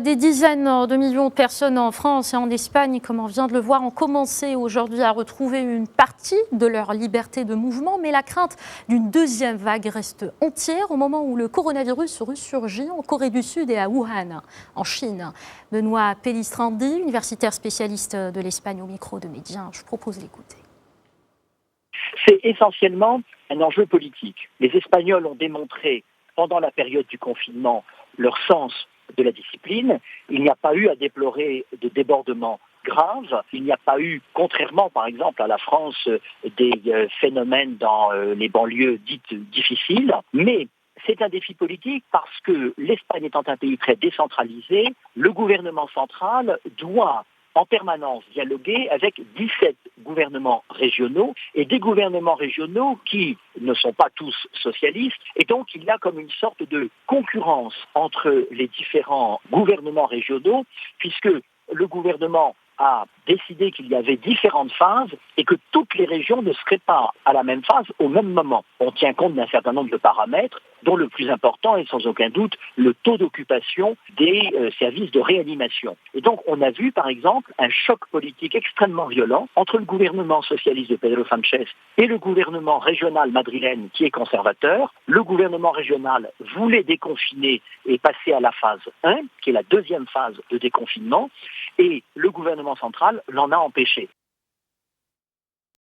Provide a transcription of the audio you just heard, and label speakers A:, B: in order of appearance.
A: des dizaines de millions de personnes en France et en Espagne, comme on vient de le voir, ont commencé aujourd'hui à retrouver une partie de leur liberté de mouvement, mais la crainte d'une deuxième vague reste entière au moment où le coronavirus ressurgit en Corée du Sud et à Wuhan, en Chine. Benoît Pellistrandi, universitaire spécialiste de l'Espagne au micro de Médien, je vous propose d'écouter.
B: C'est essentiellement un enjeu politique. Les Espagnols ont démontré pendant la période du confinement leur sens de la discipline. Il n'y a pas eu à déplorer de débordements graves. Il n'y a pas eu, contrairement par exemple à la France, des phénomènes dans les banlieues dites difficiles. Mais c'est un défi politique parce que l'Espagne étant un pays très décentralisé, le gouvernement central doit en permanence dialoguer avec 17 gouvernements régionaux et des gouvernements régionaux qui ne sont pas tous socialistes. Et donc, il y a comme une sorte de concurrence entre les différents gouvernements régionaux puisque le gouvernement a décidé qu'il y avait différentes phases et que toutes les régions ne seraient pas à la même phase au même moment. On tient compte d'un certain nombre de paramètres, dont le plus important est sans aucun doute le taux d'occupation des services de réanimation. Et donc on a vu par exemple un choc politique extrêmement violent entre le gouvernement socialiste de Pedro Sánchez et le gouvernement régional madrilène qui est conservateur. Le gouvernement régional voulait déconfiner et passer à la phase 1, qui est la deuxième phase de déconfinement, et le gouvernement central l'en a empêché.